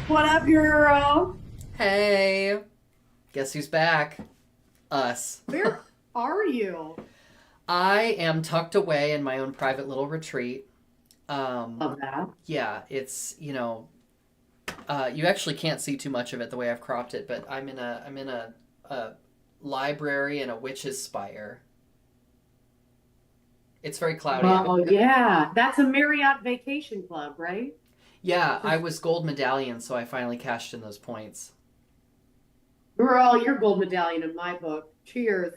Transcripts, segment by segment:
What up, girl? Hey, guess who's back? Us. Where are you? I am tucked away in my own private little retreat. Um, Love that. yeah, you actually can't see too much of it the way I've cropped it, but I'm in a library in a witch's spire. It's very cloudy. Oh, yeah. That's a Marriott Vacation Club, right? Yeah, I was gold medallion, so I finally cashed in those points. Girl, you're gold medallion in my book. Cheers.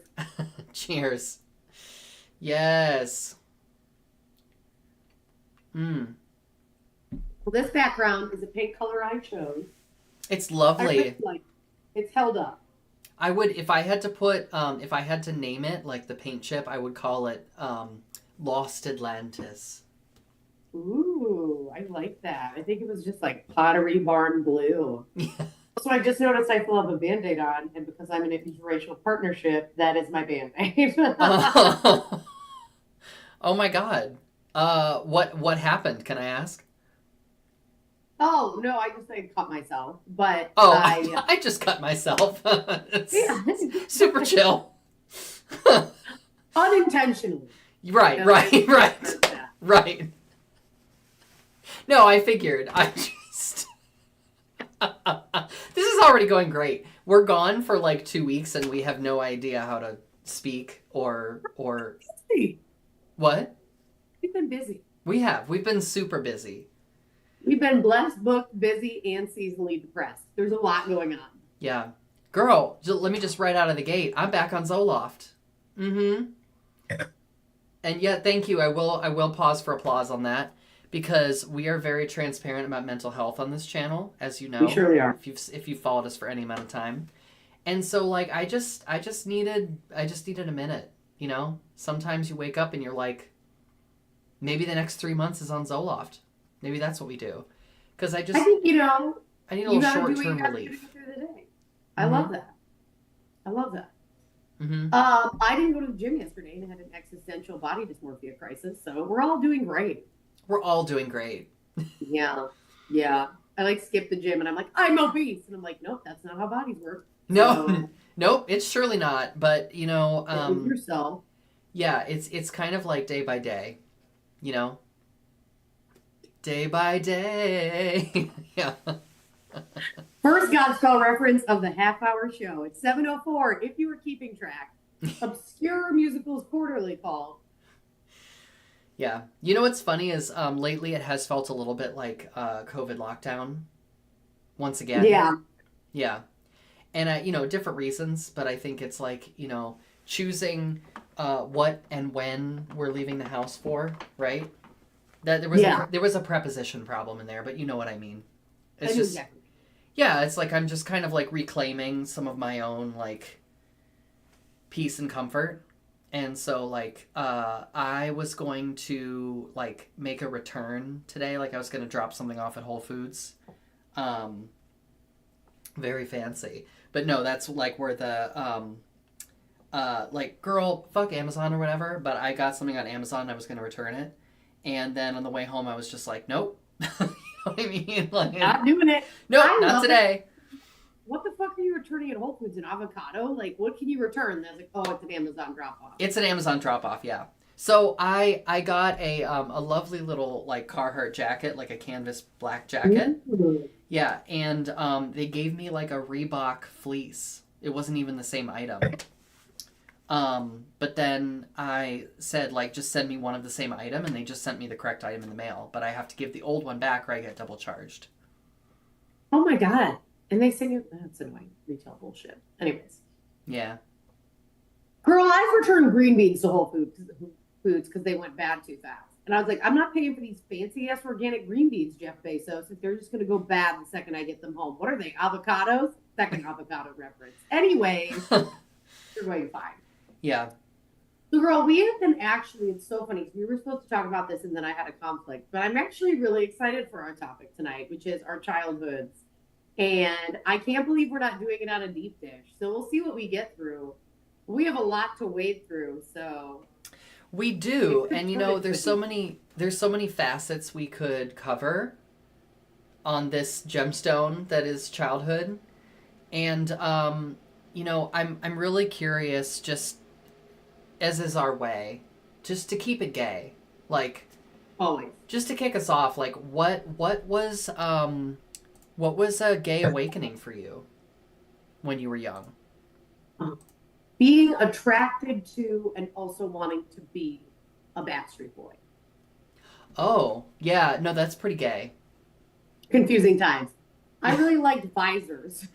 Cheers. Yes. Mm. Well, this background is a pink color I chose. It's I really lovely. like it. It's held up. I would, if I had to if I had to name it, like the paint chip, I would call it Lost Atlantis. Ooh, I like that. I think it was just like Pottery Barn Blue. Yeah. So I just noticed I still have a Band-Aid on, and because I'm in an interracial partnership, that is my Band-Aid. Oh, oh my God. What happened? Can I ask? Oh, no, I just like cut myself, but Oh, I I just cut myself. It's yeah, super chill. unintentionally. Right, Because I right, right, does that. right. No, I figured. I just. This is already going great. We're gone for like 2 weeks and we have no idea how to speak or Hey, what? we've been busy. We've been super busy. We've been blessed, booked, busy, and seasonally depressed. There's a lot going on. Yeah. Girl, let me just right out of the gate. I'm back on Zoloft. Mm-hmm. And yet, thank you. I will pause for applause on that because we are very transparent about mental health on this channel, as you We know, surely are. if you've followed us for any amount of time. And so like I just needed a minute, you know? Sometimes you wake up and you're like, maybe the next 3 months is on Zoloft. Maybe that's what we do. Because I think, I need a you little got to do short what you term got to do to relief. get through the day. I Mm-hmm. love that. I love that. Mm-hmm. I didn't go to the gym yesterday and had an existential body dysmorphia crisis, so we're all doing great. We're all doing great. Yeah. Yeah. I like skip the gym and I'm like, I'm obese. And I'm like, nope, that's not how bodies work. No, So nope, it's surely not. But get with yourself. yeah, it's kind of like day by day, you know, day by day. Yeah. First Godspell reference of the half hour show. It's 7:04 if you were keeping track. Obscure musicals quarterly call. Yeah. You know what's funny is lately it has felt a little bit like COVID lockdown once again. Yeah. Yeah. And different reasons, but I think it's like, choosing what and when we're leaving the house for, right? That Yeah. there was a preposition problem in there, but you know what I mean. I It's knew just exactly. yeah, it's like I'm just kind of like reclaiming some of my own like peace and comfort. And so like I was going to like make a return today, like I was going to drop something off at Whole Foods. Um very fancy. But no, that's like where the like girl fuck Amazon or whatever, but I got something on Amazon and I was going to return it. And then on the way home I was just like, nope. You know what I mean? Like, Not doing it. nope, I not love it. today. What the fuck are you returning at Whole Foods? An avocado? Like, what can you return? That's like, oh, it's an Amazon drop off. It's an Amazon drop off, yeah. So I got a lovely little like Carhartt jacket, like a canvas black jacket. Ooh. Yeah, and they gave me like a Reebok fleece. It wasn't even the same item. But then I said like just send me one of the same item, and they just sent me the correct item in the mail. But I have to give the old one back, or I get double charged. Oh my God. And they send you, that's annoying retail bullshit. Anyways. Yeah. Girl, I've returned green beans to Foods because they went bad too fast. And I was like, I'm not paying for these fancy ass organic green beans, Jeff Bezos, if they're just going to go bad the second I get them home. What are they? Avocados? Second avocado reference. Anyways, you're going fine. Yeah. So, girl, we have been actually, it's so funny because we were supposed to talk about this and then I had a conflict, but I'm actually really excited for our topic tonight, which is our childhoods. And I can't believe we're not doing it on a deep dish. So we'll see what we get through. We have a lot to wade through, so We do, and there's so many facets we could cover. on this gemstone that is childhood. And I'm really curious, just as is our way, just to keep it gay. Like, Always. just to kick us off, like what was a gay awakening for you when you were young? Being attracted to and also wanting to be a Backstreet Boy. Oh, yeah, no, that's pretty gay. Confusing times. I really liked visors.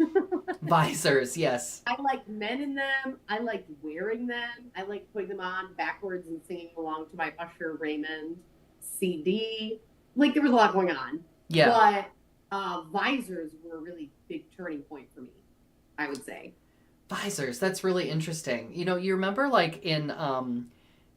Visors, yes. I liked men in them. I liked wearing them. I liked putting them on backwards and singing along to my Usher Raymond CD. Like there was a lot going on. Yeah. But visors were a really big turning point for me, I would say. Visors, that's really interesting. You remember like in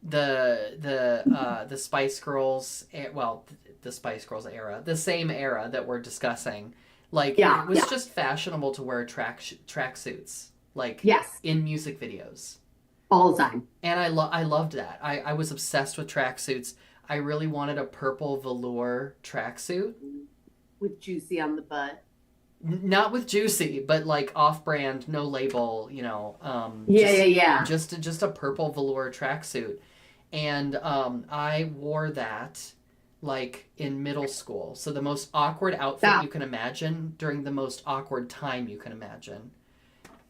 the Spice Girls, the Spice Girls era, the same era that we're discussing. Like Yeah, it was yeah. just fashionable to wear tracksuits, like Yes, in music videos. all the time. And I loved that. I was obsessed with tracksuits. I really wanted a purple velour tracksuit. With juicy on the butt. Not with Juicy, but like off-brand, no label, Yeah, yeah, yeah. just a purple velour tracksuit. And I wore that like in middle school. So the most awkward outfit Yeah. you can imagine during the most awkward time you can imagine.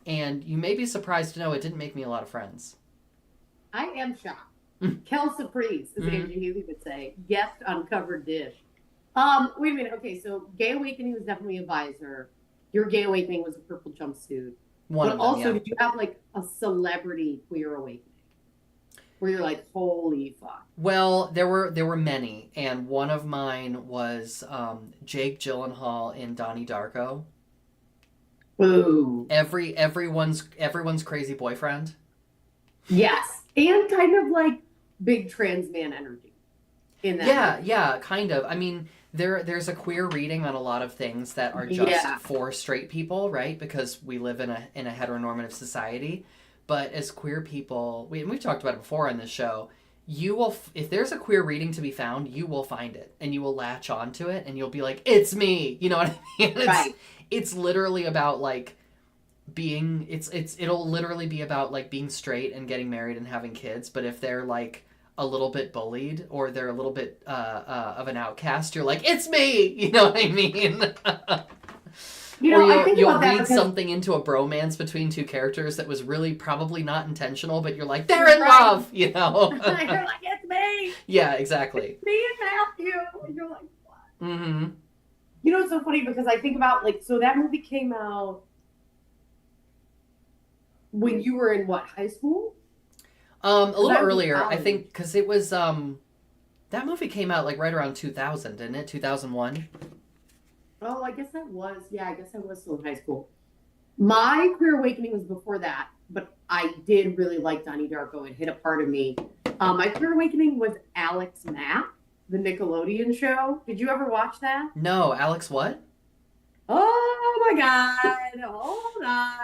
And you may be surprised to know it didn't make me a lot of friends. I am shocked. Kel Surprise, as Andrew Healy would say. Guest uncovered dish. Wait a minute. Okay, so Gay Awakening was definitely a visor. Your Gay Awakening was a purple jumpsuit. One But of them, also, yeah. did you have like a celebrity queer awakening? Where you're like, holy fuck. Well, there were many, and one of mine was Jake Gyllenhaal in Donnie Darko. Ooh. Everyone's crazy boyfriend. Yes. And kind of like big trans man energy in that. Yeah, movie. yeah, kind of. I mean, there's a queer reading on a lot of things that are just Yeah. for straight people, right? Because we live in a heteronormative society. But as queer people, we've talked about it before on this show. You will, if there's a queer reading to be found, you will find it, and you will latch onto it, and you'll be like, "It's me," you know what I mean? Right. It's literally about like being. It'll literally be about like being straight and getting married and having kids. But if they're like a little bit bullied or they're a little bit of an outcast, you're like, "It's me," you know what I mean? You Or know, I think you'll about that read because something into a bromance between two characters that was really probably not intentional, but you're like, they're in Right. love, you know? you're like, it's me. Yeah, exactly. Me and Matthew. And you're like, what? Mm-hmm. You know, it's so funny because I think about like, so that movie came out when you were in what, high school? A little I was in earlier, I college. think, because it was, that movie came out like right around 2000, didn't it? 2001? Oh, I guess that was, yeah, I guess I was still in high school. My queer awakening was before that, but I did really like Donnie Darko. It hit a part of me. My queer awakening was Alex Mack, the Nickelodeon show. Did you ever watch that? No, Alex what? Oh my God, hold on.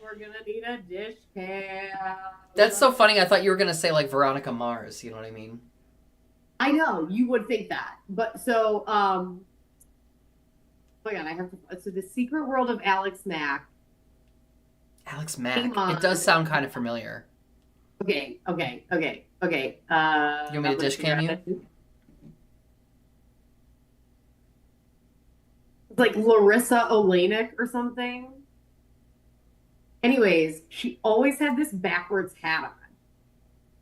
We're gonna need a dish cam. That's so funny. I thought you were going to say like Veronica Mars, you know what I mean? I know, you would think that. But so, oh my God, I have to, so The Secret World of Alex Mack. Alex Came Mack. on. It does sound kind of familiar. Okay. You want me to dish cam you? It's like Larissa Olenek or something. Anyways, she always had this backwards hat on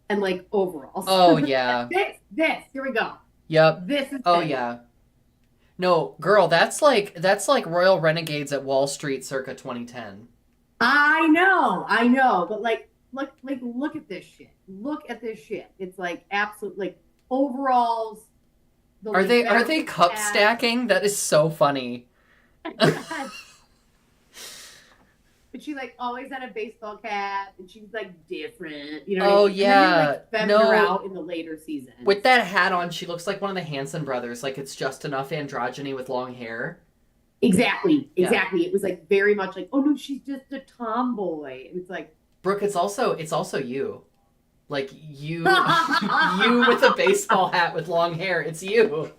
and like overalls. Oh, yeah. Here we go. Yep. This is Oh, it. yeah. No, girl, that's like Royal Renegades at Wall Street circa 2010. I know, but like, look at this shit. Look at this shit. It's like absolute, like overalls. The, Are like, they backwards cup hat. stacking? That is so funny. But she like always had a baseball cap, and she was like different, you know. Oh, And then yeah. they like femined No. her out in the later seasons. With that hat on, she looks like one of the Hanson brothers. Like it's just enough androgyny with long hair. Exactly. Yeah. It was like very much like, oh no, she's just a tomboy. And it's like, Brooke, it's also you. Like you with a baseball hat with long hair. It's you.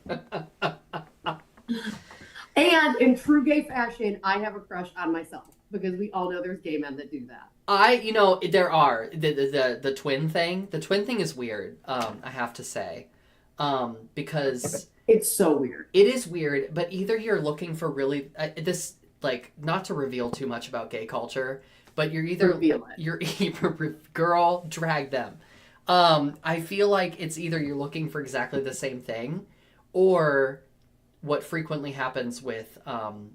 And in true gay fashion, I have a crush on myself because we all know there's gay men that do that. There are the twin thing. The twin thing is weird. I have to say, because It's so weird. it is weird. But either you're looking for really this like not to reveal too much about gay culture, but you're either Reveal it. you're girl drag them. I feel like it's either you're looking for exactly the same thing, or what frequently happens with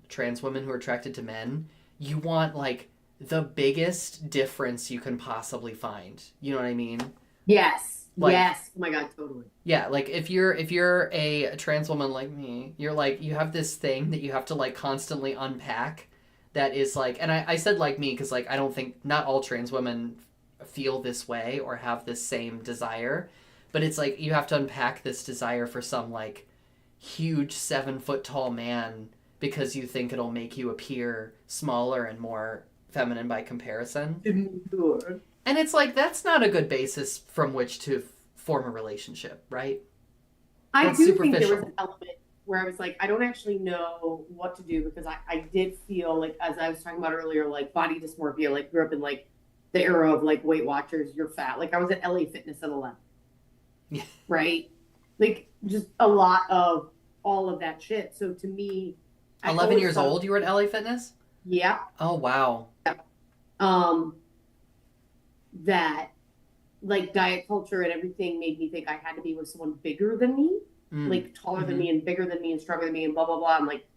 trans women who are attracted to men. You want like the biggest difference you can possibly find. You know what I mean? Yes. Like, Yes. Oh my God, totally. yeah, like if you're a trans woman like me, you're like you have this thing that you have to like constantly unpack. That is like, and I said like me because like I don't think not all trans women feel this way or have this same desire, but it's like you have to unpack this desire for some like huge 7 foot tall man because you think it'll make you appear smaller and more feminine by comparison. Sure. And it's like that's not a good basis from which to form a relationship, right? I That's do think there was superficial. an element where I was like, I don't actually know what to do because I did feel like, as I was talking about earlier, like body dysmorphia, like grew up in like the era of like Weight Watchers, you're fat. Like I was at LA Fitness at 11, Yeah. right? Like just a lot of all of that shit. So to me, I 11 always years thought, old, you were at LA Fitness? yeah, Oh, wow. um, that like diet culture and everything made me think I had to be with someone bigger than me, Mm. like taller than Mm-hmm. me and bigger than me and stronger than me and blah blah blah. I'm like,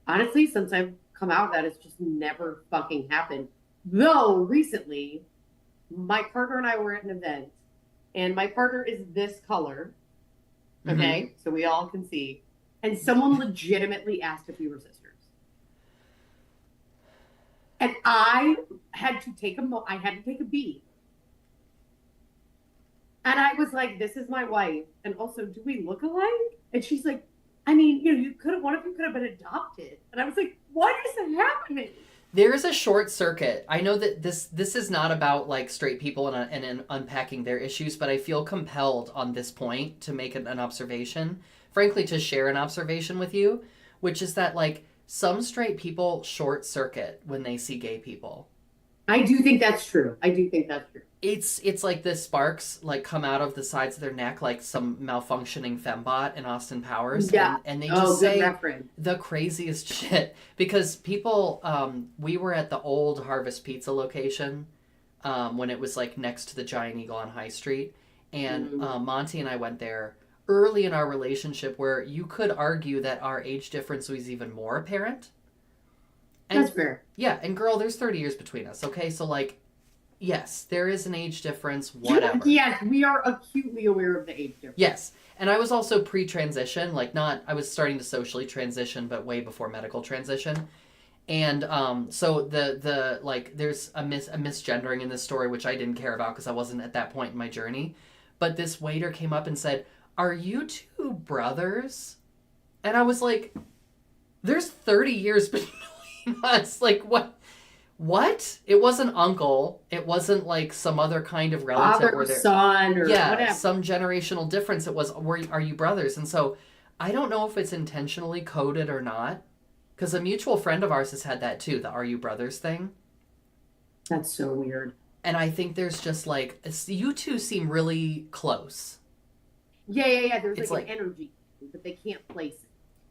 honestly, since I've come out, that has just never fucking happened. Though recently, my partner and I were at an event, and my partner is this color. Mm-hmm. Okay, so we all can see. And someone legitimately asked if we were sisters. And I had to take I had to take a beat. And I was like, this is my wife. And also, do we look alike? And she's like, I mean, you could have, one of you could have been adopted. And I was like, what is happening? There is a short circuit. I know that this is not about like straight people and unpacking their issues, but I feel compelled on this point to make an observation, frankly, to share an observation with you, which is that like some straight people short circuit when they see gay people. I do think that's true. I do think that's true. It's like the sparks like come out of the sides of their neck like some malfunctioning fembot in Austin Powers, Yeah. and they Oh, just good say reference. the craziest shit because people we were at the old Harvest Pizza location when it was like next to the Giant Eagle on High Street, and Monty and I went there early in our relationship where you could argue that our age difference was even more apparent. And That's fair. yeah, and girl, there's 30 years between us, okay? So like yes, there is an age difference, whatever. Yes, we are acutely aware of the age difference. Yes. And I was also pre-transition, like not I was starting to socially transition, but way before medical transition. And so the like there's a misgendering in this story which I didn't care about because I wasn't at that point in my journey. But this waiter came up and said, "Are you two brothers?" And I was like, "There's 30 years between us. Like what? What? It wasn't uncle. It wasn't like some other kind of relative Father, where there son, or yeah, whatever. some generational difference. It was are you brothers? And so I don't know if it's intentionally coded or not. Because a mutual friend of ours has had that too, the are you brothers thing. That's so weird. And I think there's just like you two seem really close. Yeah. There's It's like an energy, but they can't place it.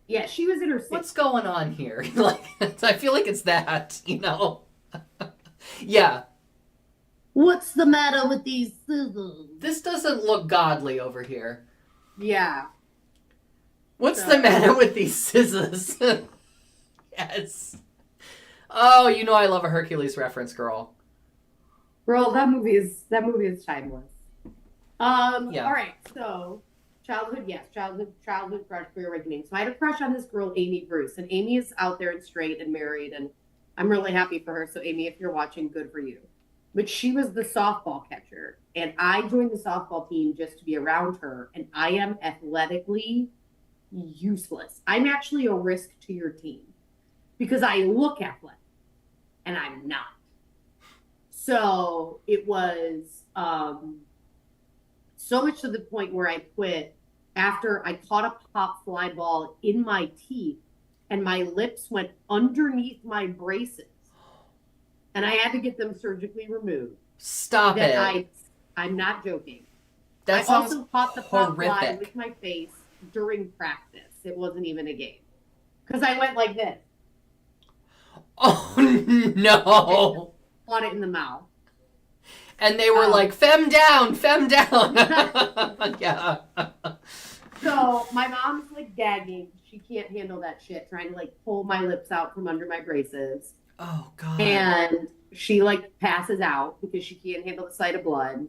Yeah, she was in her 60s. What's going on here? Like I feel like it's that, you know. Yeah. What's the matter with these scissors? This doesn't look godly over here. Yeah. What's So- the matter with these scissors? Yes. Oh, you know I love a Hercules reference, girl. Girl, that movie is timeless. Yeah. All right, so childhood, yes, childhood crush, queer awakening. So I had a crush on this girl, Amy Bruce, and Amy is out there and straight and married, and I'm really happy for her. So Amy, if you're watching, good for you. But she was the softball catcher, and I joined the softball team just to be around her, and I am athletically useless. I'm actually a risk to your team because I look athletic, and I'm not. So it was so much to the point where I quit after I caught a pop fly ball in my teeth and my lips went underneath my braces, and I had to get them surgically removed. Stop That it. I'm not joking. I That sounds also caught the pop fly with horrific. my face during practice. It wasn't even a game because I went like this Oh and no. caught it in the mouth. And they were like, Um, fem down, fem down. Yeah. so my mom's like gagging. She can't handle that shit, trying to like pull my lips out from under my braces. Oh God. And she like passes out because she can't handle the sight of blood.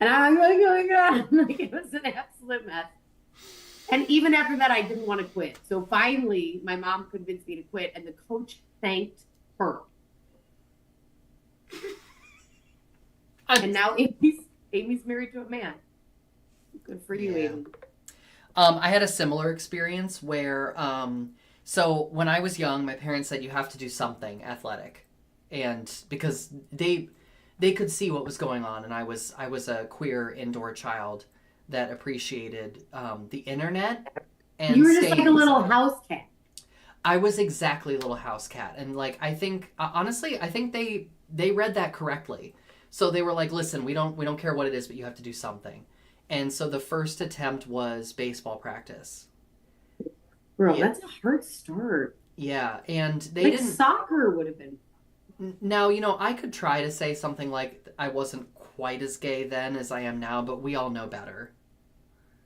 And I'm like, oh my God. Like it was an absolute mess. And even after that, I didn't want to quit. So finally, my mom convinced me to quit, and the coach thanked her. And now Amy's married to a man. Good for you, Yeah. Amy. I had a similar experience where, so when I was young, my parents said you have to do something athletic, and because they could see what was going on, and I was a queer indoor child that appreciated the internet You and were just like staying a little inside. house cat. I was exactly a little house cat, and like I think honestly, I think they read that correctly. So they were like, "Listen, we don't care what it is, but you have to do something." And so the first attempt was baseball practice. Bro, Yeah, that's a hard start. yeah, and they Like didn't. soccer would have been. Now I could try to say something like I wasn't quite as gay then as I am now, but we all know better.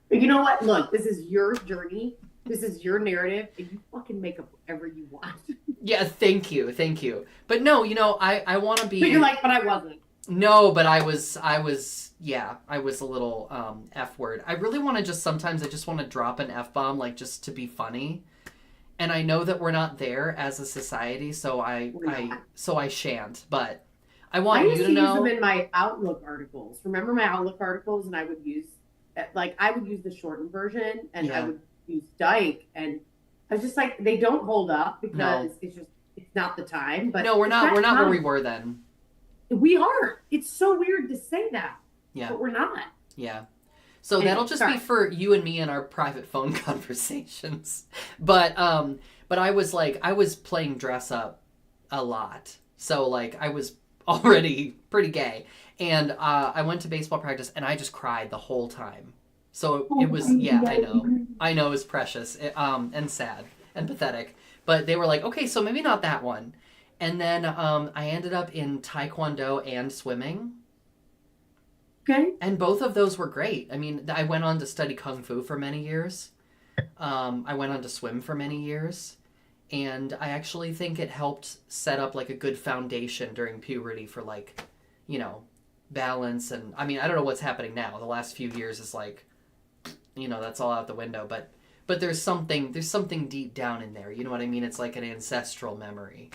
But you know what? Look, this is your journey. This is your narrative, and you fucking make up whatever you want. Yeah, thank you, thank you. But no, I want to But you're be. like, but I wasn't. No, but yeah, I was a little F word. I really want to just sometimes I just want to drop an F bomb like just to be funny. And I know that we're not there as a society, so We're not. I shan't, but I I want you used to to use them know. in my Outlook articles. Remember my Outlook articles? And I would use, like, I would use the shortened version and I Yeah. would use Dyke. And I was just like, they don't hold up because No. it's not the time, but No, we're it's not that we're not where we time. were then. We are. It's so weird to say that, Yeah. but we're not. Yeah. So that'll Anyway, just be sorry. for you and me and our private phone conversations. But I was playing dress up a lot. So like I was already pretty gay, and I went to baseball practice and I just cried the whole time. So it was, yeah, I know it was precious, and sad and pathetic. But they were like, okay, so maybe not that one. And then I ended up in taekwondo and swimming, Okay. and both of those were great. I mean, I went on to study kung fu for many years. I went on to swim for many years, and I actually think it helped set up like a good foundation during puberty for like, you know, balance. And I mean, I don't know what's happening now. The last few years is like, that's all out the window. But there's something deep down in there. You know what I mean? It's like an ancestral memory.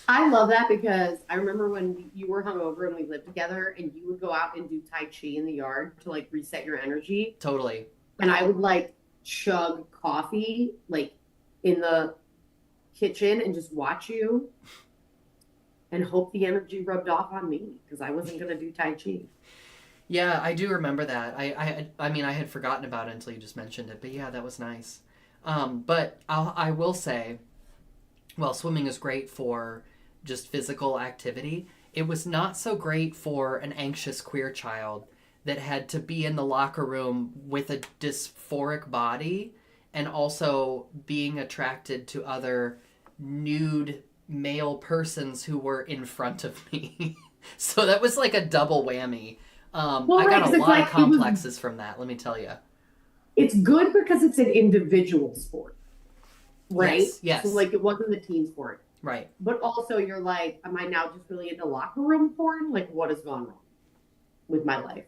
I love that because I remember when you were hungover and we lived together and you would go out and do Tai Chi in the yard to like reset your energy. Totally. And I would like chug coffee like in the kitchen and just watch you and hope the energy rubbed off on me because I wasn't going to do Tai Chi. Yeah, I do remember that. I mean, I had forgotten about it until you just mentioned it. But yeah, that was nice. But I will say, well, swimming is great for just physical activity. It was not so great for an anxious queer child that had to be in the locker room with a dysphoric body and also being attracted to other nude male persons who were in front of me. So that was like a double whammy. Well, I right, got a because it's lot of like complexes from that, let me tell you. it's good because it's an individual sport, right? Yes, So yes, like it wasn't a team sport. right. But also you're like, am I now just really into locker room porn? Like what has gone wrong with my life?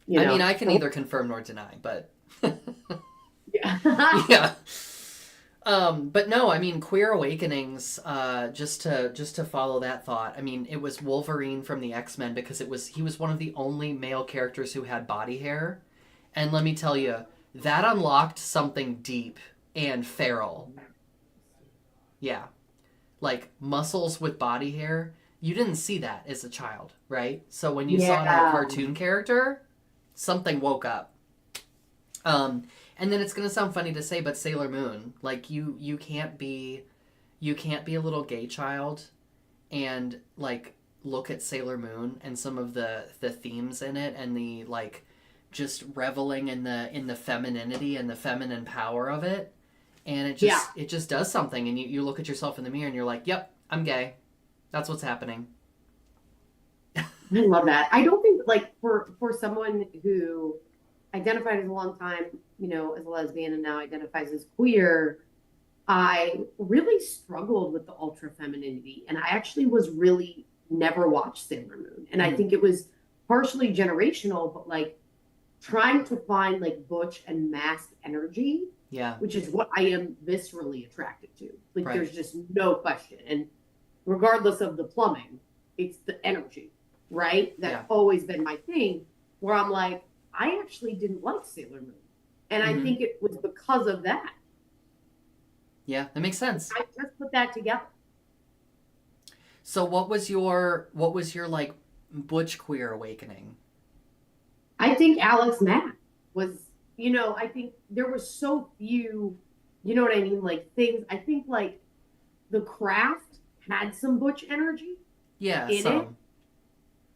You I mean, know? I can neither confirm nor deny, but Yeah. yeah. But no, I mean, Queer Awakenings. Just to follow that thought. I mean, it was Wolverine from the X-Men because he was one of the only male characters who had body hair, and let me tell you, that unlocked something deep and feral. Yeah, like muscles with body hair. You didn't see that as a child, right? So when you saw it in a Yeah. cartoon character, something woke up. Um, And then it's gonna sound funny to say, but Sailor Moon, like you can't be a little gay child and like look at Sailor Moon and some of the themes in it and the like just reveling in the femininity and the feminine power of it, and it just does something, and you look at yourself in the mirror and you're like, yep, I'm gay. That's what's happening. I love that. I don't think like for someone who identified as a long time, as a lesbian and now identifies as queer, I really struggled with the ultra femininity, and I actually was really never watched Sailor Moon, and I think it was partially generational, but like trying to find like butch and masked energy, Yeah. which is what I am viscerally attracted to. Like Right. there's just no question, and regardless of the plumbing, it's the energy, right? That's Yeah. always been my thing. Where I'm like, I actually didn't like Sailor Moon, and I think it was because of that. Yeah, that makes sense. I just put that together. So what was your like butch queer awakening? I think Alex Mack was, I think there were so few, you know what I mean? Like things, I think like The Craft had some butch energy Yeah, in it, some.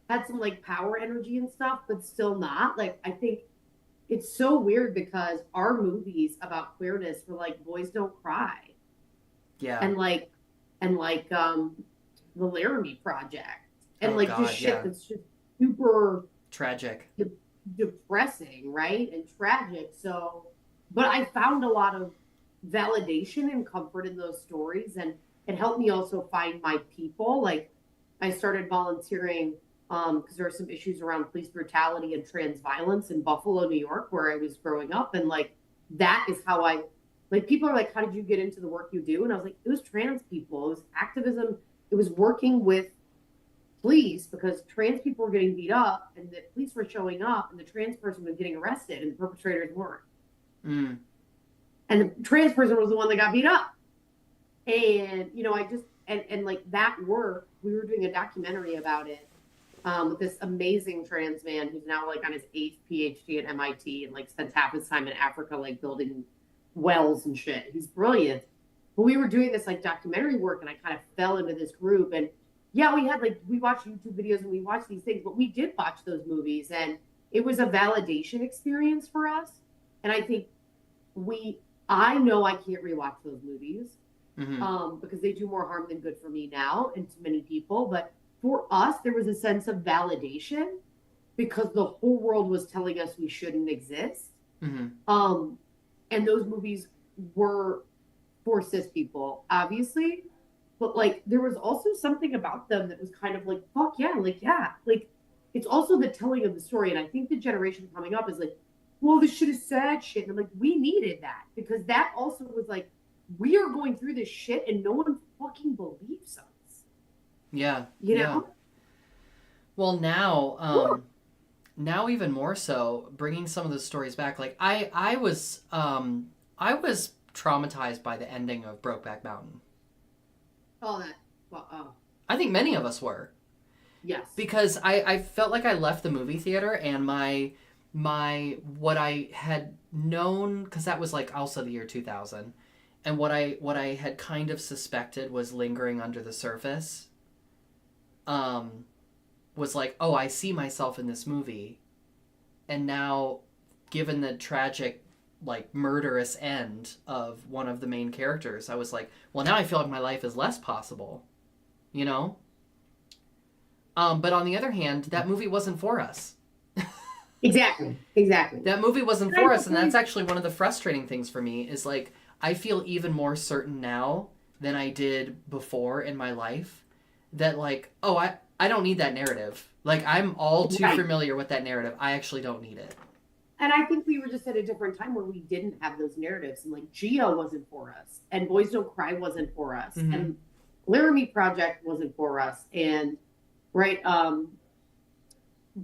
had some like power energy and stuff, but still not. Like, I think it's so weird because our movies about queerness were like Boys Don't Cry Yeah. and the Laramie Project and Oh like God, just shit yeah. that's just super Tragic. depressing, right? And tragic. So, but I found a lot of validation and comfort in those stories. And it helped me also find my people. Like, I started volunteering because there are some issues around police brutality and trans violence in Buffalo, New York, where I was growing up. And like, that is how people are like, how did you get into the work you do? And I was like, it was trans people, it was activism, it was working with police because trans people were getting beat up and the police were showing up and the trans person was getting arrested and the perpetrators weren't. Mm. And the trans person was the one that got beat up. And, I just, and like that work, we were doing a documentary about it with this amazing trans man who's now like on his 8th PhD at MIT and like spends half his time in Africa, like building wells and shit. He's brilliant. But we were doing this like documentary work and I kind of fell into this group. And yeah, we watched YouTube videos and we watched these things, but we did watch those movies and it was a validation experience for us. And I think I know I can't rewatch those movies because they do more harm than good for me now and to many people. But for us, there was a sense of validation because the whole world was telling us we shouldn't exist. And those movies were for cis people, obviously. But like there was also something about them that was kind of like, fuck yeah, like it's also the telling of the story. And I think the generation coming up is like, well, this shit is sad shit. And I'm like, we needed that because that also was like, we are going through this shit and no one fucking believes us. Yeah. You Yeah. know? Well, now even more so, bringing some of the stories back. Like I was traumatized by the ending of Brokeback Mountain. Oh, that. Well, I think many of us were. yes. Because I felt like I left the movie theater and my what I had known, because that was like also the year 2000, and what I had kind of suspected was lingering under the surface was like, oh, I see myself in this movie. And now, given the tragic, like, murderous end of one of the main characters, I was like, well, now I feel like my life is less possible, you know? But on the other hand, that movie wasn't for us. Exactly. That movie wasn't for us, and that's actually one of the frustrating things for me, is like, I feel even more certain now than I did before in my life that, like, oh, I don't need that narrative. Like, I'm all too familiar with that narrative. I actually don't need it. And I think we were just at a different time where we didn't have those narratives. And like Gia wasn't for us. And Boys Don't Cry wasn't for us. And Laramie Project wasn't for us. And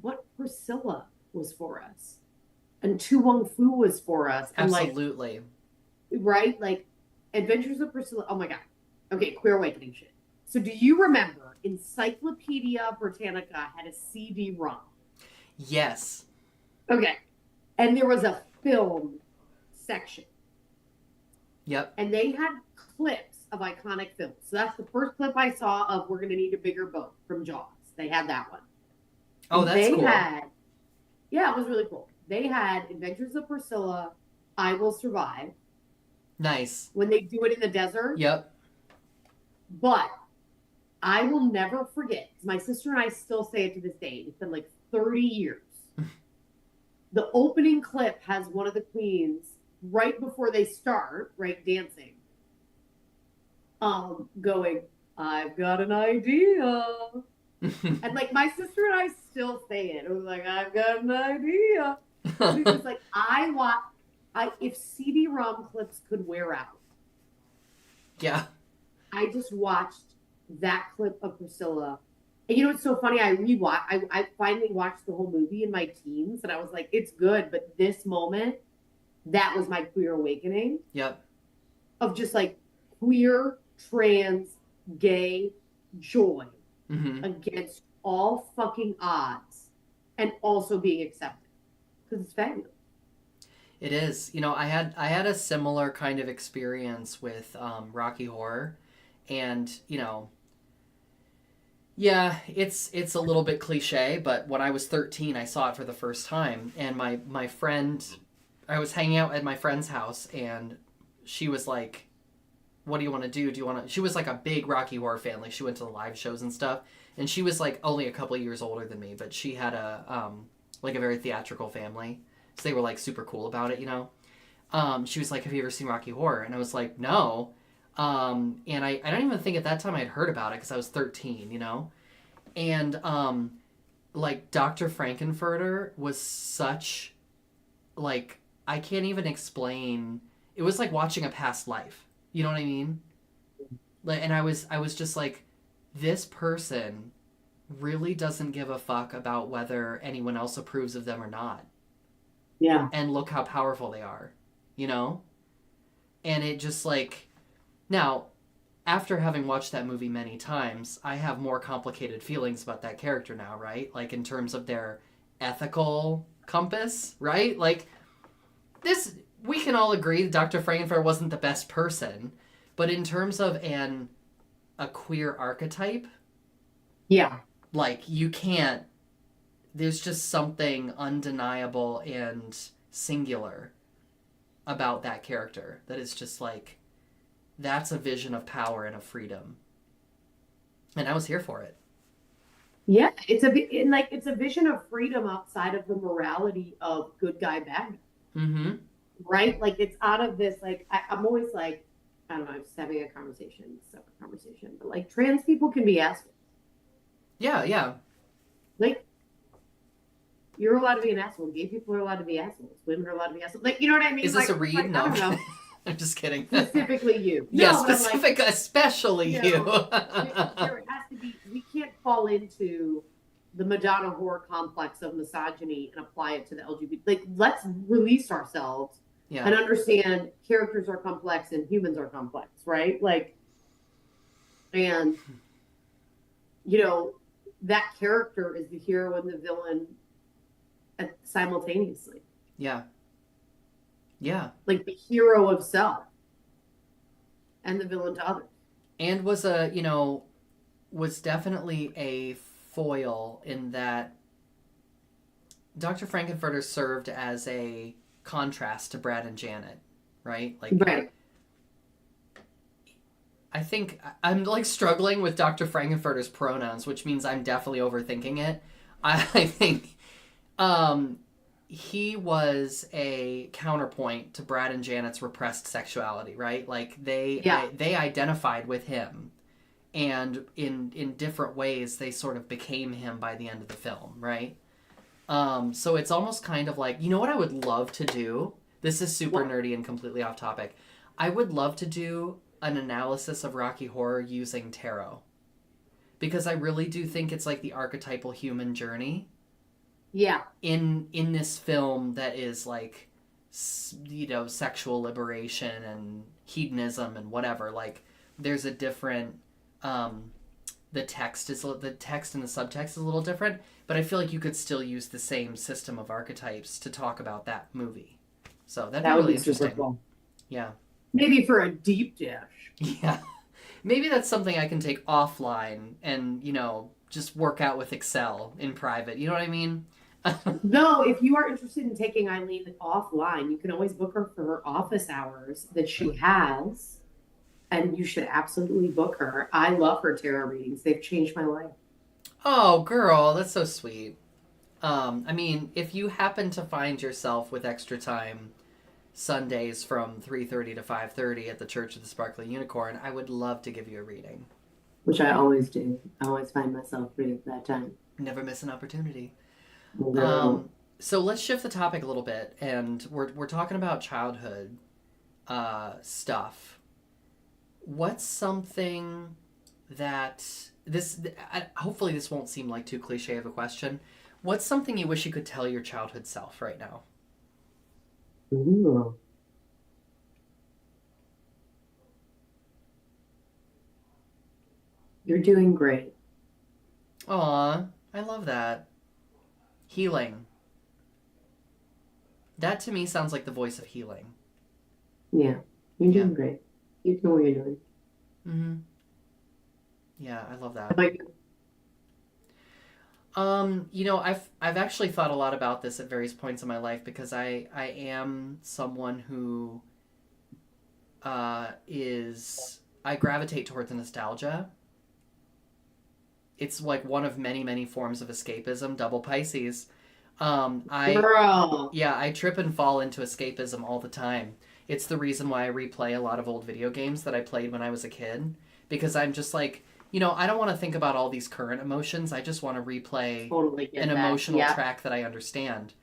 what Priscilla was for us. And Tu Wong Fu was for us. And Absolutely. Like Adventures of Priscilla. Oh my God. Okay, Queer Awakening shit. So do you remember Encyclopedia Britannica had a CD-ROM? Yes. Okay. And there was a film section. Yep. And they had clips of iconic films. So that's the first clip I saw of We're Gonna Need a Bigger Boat from Jaws. They had that one. Oh, And that's they cool. had, yeah, it was really cool. They had Adventures of Priscilla, I Will Survive. Nice. When they do it in the desert. Yep. But I will never forget. My sister and I still say it to this day. It's been like 30 years. The opening clip has one of the queens right before they start, right, dancing, going, I've got an idea. And like my sister and I still say it. It was like, I've got an idea. Because like if CD-ROM clips could wear out. Yeah. I just watched that clip of Priscilla. And you know, it's so funny. I finally watched the whole movie in my teens, and I was like, it's good, but this moment, that was my queer awakening. Yep. Of just like queer, trans, gay joy against all fucking odds, and also being accepted because it's fabulous. It is. You know, I had a similar kind of experience with Rocky Horror, and you know, yeah, it's a little bit cliche, but when I was 13, I saw it for the first time, and my friend, I was hanging out at my friend's house, and she was like, "What do you want to do? Do you want to?" She was like a big Rocky Horror fan, like she went to the live shows and stuff, and she was like only a couple of years older than me, but she had a like a very theatrical family, so they were like super cool about it, you know. She was like, "Have you ever seen Rocky Horror?" And I was like, "No." And I don't even think at that time I'd heard about it because I was 13, you know? And, like, Dr. Frankenfurter was such, like, I can't even explain. It was like watching a past life. You know what I mean? Like, and I was just like, this person really doesn't give a fuck about whether anyone else approves of them or not. Yeah. And look how powerful they are, you know? And it just like... Now, after having watched that movie many times, I have more complicated feelings about that character now, right? Like, in terms of their ethical compass, right? Like, this, we can all agree that Dr. Frankenfurter wasn't the best person, but in terms of a queer archetype, yeah, like, you can't, there's just something undeniable and singular about that character that is just like, that's a vision of power and of freedom. And I was here for it. Yeah, it's a vision of freedom outside of the morality of good guy, bad guy. Mm-hmm. Right? Like it's out of this, like I'm always like, I don't know, I'm just having a separate conversation, but like trans people can be assholes. Yeah, yeah. Like you're allowed to be an asshole. Gay people are allowed to be assholes. Women are allowed to be assholes. Like, you know what I mean? Is this like, a read? Like, No. I don't know. I'm just kidding. Specifically you. Yeah, no, specific, like, especially you. There has to be, we can't fall into the Madonna horror complex of misogyny and apply it to the LGBT. Like, let's release ourselves and understand characters are complex and humans are complex, right? Like, and, you know, that character is the hero and the villain simultaneously. Yeah. Yeah. Like the hero of self and the villain to others. And was definitely a foil in that Dr. Frankenfurter served as a contrast to Brad and Janet, right? Like, right. I think I'm like struggling with Dr. Frankenfurter's pronouns, which means I'm definitely overthinking it. I think he was a counterpoint to Brad and Janet's repressed sexuality, right? Like they identified with him, and in different ways they sort of became him by the end of the film, right? So it's almost kind of like, you know what I would love to do? This is super nerdy and completely off topic. I would love to do an analysis of Rocky Horror using tarot, because I really do think it's like the archetypal human journey. Yeah. In this film that is like, you know, sexual liberation and hedonism and whatever. Like, there's a different, the text and the subtext is a little different, but I feel like you could still use the same system of archetypes to talk about that movie. So that'd be That would really be super interesting. cool. Yeah. Maybe for a deep dish. Yeah. Maybe that's something I can take offline and, just work out with Excel in private. You know what I mean? No, if you are interested in taking Eileen offline, you can always book her for her office hours that she has, and you should absolutely book her. I love her tarot readings. They've changed my life. Oh, girl, that's so sweet. I mean, if you happen to find yourself with extra time Sundays from 3:30 to 5:30 at the Church of the Sparkling Unicorn, I would love to give you a reading. Which I always do. I always find myself free at that time. Never miss an opportunity. No. Um, so let's shift the topic a little bit, and we're talking about childhood stuff. What's something that hopefully this won't seem like too cliche of a question. What's something you wish you could tell your childhood self right now? Ooh, you're doing great. Aw, I love that. Healing. That to me sounds like the voice of healing. Yeah, you're Yeah. doing great. You know what you're doing. Mm-hmm. Yeah, I love How that. about you? I've actually thought a lot about this at various points in my life because I am someone who is I gravitate towards nostalgia. It's like one of many, many forms of escapism, double Pisces. I Girl. Yeah, I trip and fall into escapism all the time. It's the reason why I replay a lot of old video games that I played when I was a kid because I'm just like, I don't want to think about all these current emotions. I just want to replay Totally an get that. emotional Yeah, track that I understand.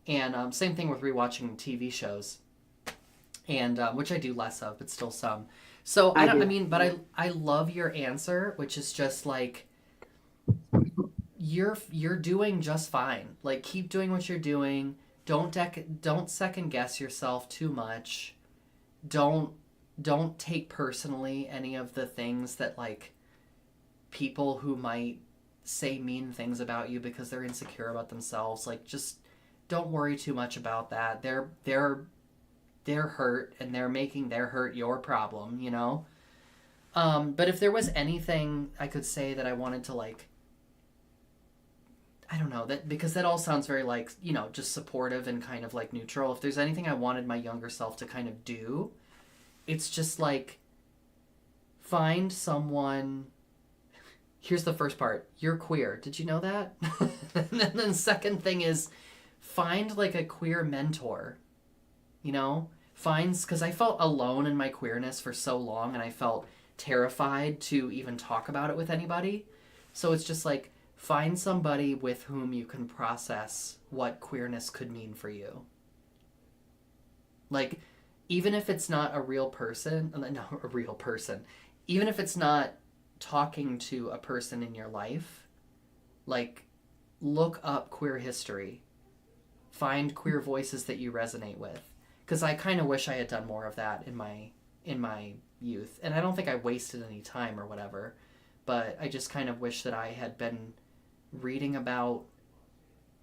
And same thing with rewatching TV shows, and which I do less of, but still some. So I I don't. I do. mean, but Yeah. I love your answer, which is just like you're doing just fine. Like keep doing what you're doing. Don't second guess yourself too much. Don't don't take personally any of the things that like people who might say mean things about you because they're insecure about themselves. Like just don't worry too much about that. They're hurt and they're making their hurt your problem. But if there was anything I could say that I wanted to like I don't know that because that all sounds very like just supportive and kind of like neutral. If there's anything I wanted my younger self to kind of do, it's just like find someone. Here's the first part: you're queer. Did you know that? And then the second thing is find like a queer mentor. Finds because I felt alone in my queerness for so long, and I felt terrified to even talk about it with anybody. So it's just like find somebody with whom you can process what queerness could mean for you. Like, even if it's not a real person, no, a real person, even if it's not talking to a person in your life, like, look up queer history, find queer voices that you resonate with. Because I kind of wish I had done more of that in my youth, and I don't think I wasted any time or whatever, but I just kind of wish that I had been reading about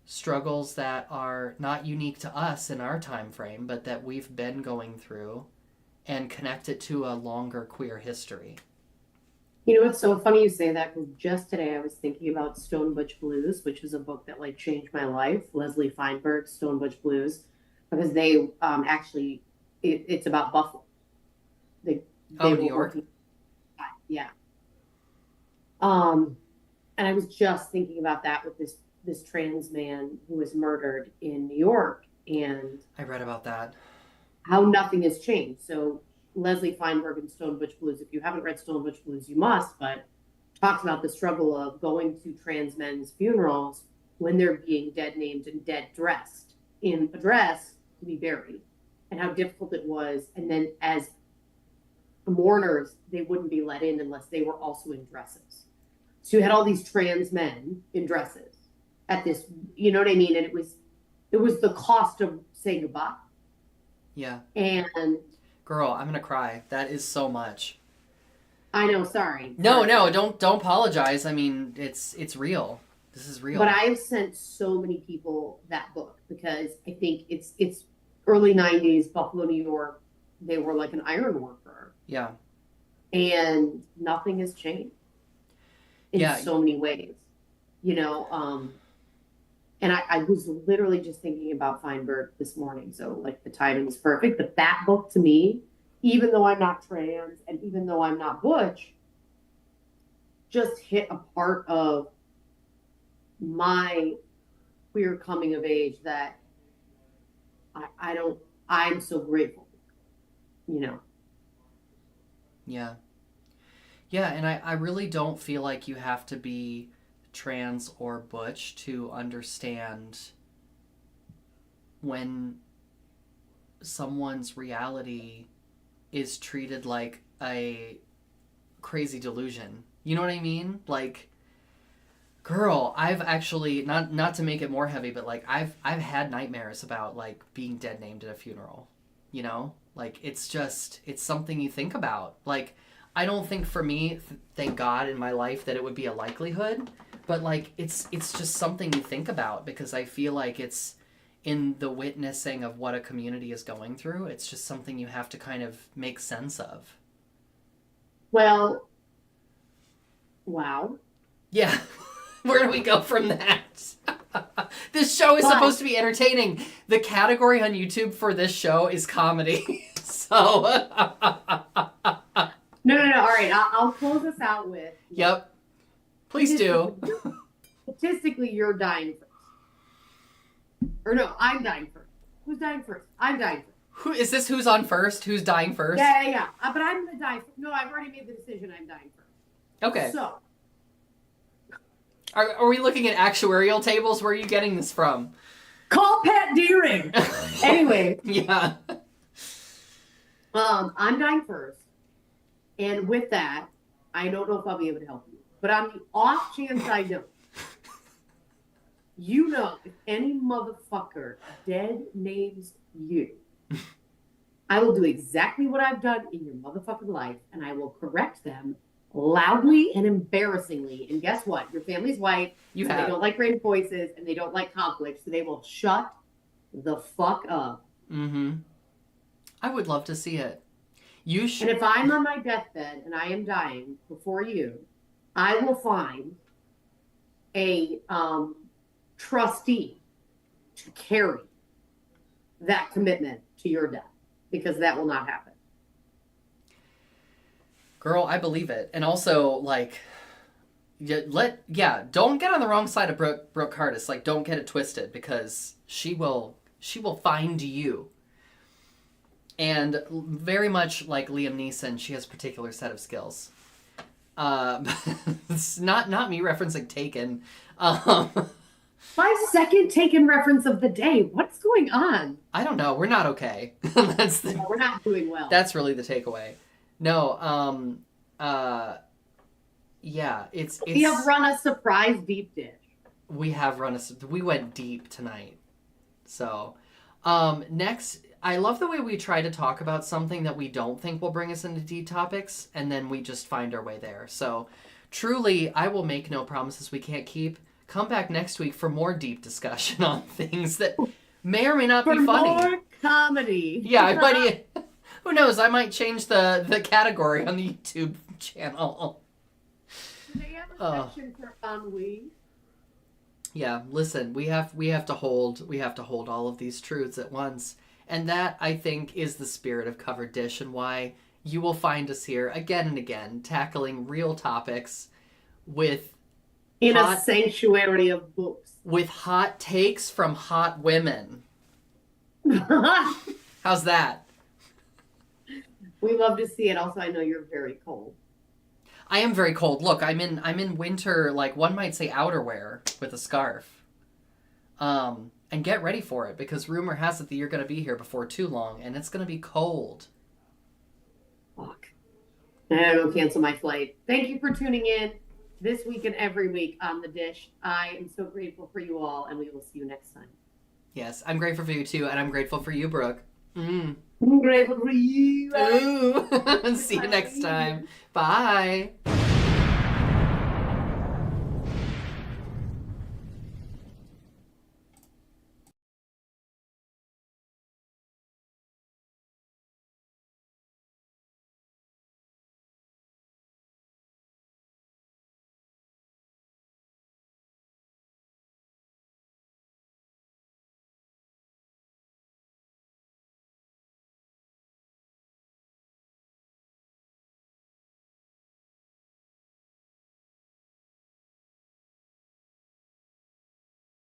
struggles that are not unique to us in our time frame, but that we've been going through and connect it to a longer queer history. You know, it's so funny you say that because just today I was thinking about Stone Butch Blues, which is a book that like changed my life. Leslie Feinberg's Stone Butch Blues, because they actually it's about Buffalo. They Oh, they New were York? working. Yeah. Um, and I was just thinking about that with this trans man who was murdered in New York and I read about that. how nothing has changed. So Leslie Feinberg and Stone Butch Blues, if you haven't read Stone Butch Blues, you must, but talks about the struggle of going to trans men's funerals when they're being dead named and dead dressed in a dress to be buried and how difficult it was. And then as mourners, they wouldn't be let in unless they were also in dresses. So you had all these trans men in dresses at this, you know what I mean? And it was the cost of saying goodbye. Yeah. And Girl, I'm gonna cry. That is so much. I know, sorry, No, sorry. no, don't apologize. I mean, it's real. This is But real. I've sent so many people that book because I think it's early 90s, Buffalo, New York, they were like an iron worker. Yeah. And nothing has changed in so many ways, you know. And I was literally just thinking about Feinberg this morning. So, like, the timing was perfect. But that book to me, even though I'm not trans and even though I'm not butch, just hit a part of my queer coming of age that I'm so grateful, you know. Yeah. Yeah, and I really don't feel like you have to be trans or butch to understand when someone's reality is treated like a crazy delusion. You know what I mean? Like, girl, I've actually not to make it more heavy, but like I've had nightmares about like being dead named at a funeral. You know? Like it's something you think about. Like I don't think for me, thank God in my life that it would be a likelihood, but like it's just something you think about because I feel like it's in the witnessing of what a community is going through. It's just something you have to kind of make sense of. Well, wow. Yeah. Where do we go from that? This show is supposed to be entertaining. The category on YouTube for this show is comedy. So. No. All right. I'll close us out with. Yep. Please do. Statistically, you're dying first. Or no, I'm dying first. Who's dying first? I'm dying first. Who is this? Who's on first? Who's dying first? Yeah. But I'm gonna die. No, I've already made the decision. I'm dying first. Okay. So. Are we looking at actuarial tables? Where are you getting this from? Call Pat Deering. Anyway. Yeah. I'm dying first. And with that, I don't know if I'll be able to help you. But on the off chance I don't, you know, if any motherfucker dead names you, I will do exactly what I've done in your motherfucking life, and I will correct them loudly and embarrassingly. And guess what? Your family's white. They don't like raised voices, and they don't like conflict, so they will shut the fuck up. Mm-hmm. I would love to see it. You should. And if I'm on my deathbed and I am dying before you, I will find a trustee to carry that commitment to your death, because that will not happen. Girl, I believe it. And also, like, don't get on the wrong side of Brooke Hardis. Like, don't get it twisted, because she will find you. And very much like Liam Neeson, she has a particular set of skills. It's not me referencing Taken. My second Taken reference of the day. What's going on? I don't know. We're not okay. No, we're not doing well. That's really the takeaway. No, yeah, it's. We have run a surprise deep dish. We went deep tonight. So, next, I love the way we try to talk about something that we don't think will bring us into deep topics, and then we just find our way there. So, truly, I will make no promises we can't keep. Come back next week for more deep discussion on things that may or may not be funny. More comedy. Yeah, but who knows? I might change the category on the YouTube channel. Do they have a section for ennui? Yeah, listen, we have to hold all of these truths at once. And that, I think, is the spirit of Covered Dish, and why you will find us here again and again, tackling real topics with a sanctuary of books. With hot takes from hot women. How's that? We love to see it. Also, I know you're very cold. I am very cold. Look, I'm in winter, like one might say outerwear with a scarf. And get ready for it, because rumor has it that you're going to be here before too long, and it's going to be cold. Fuck. I gotta go cancel my flight. Thank you for tuning in this week and every week on The Dish. I am so grateful for you all, and we will see you next time. Yes, I'm grateful for you too, and I'm grateful for you, Brooke. I'm grateful for you. Ooh. See you next time. Bye.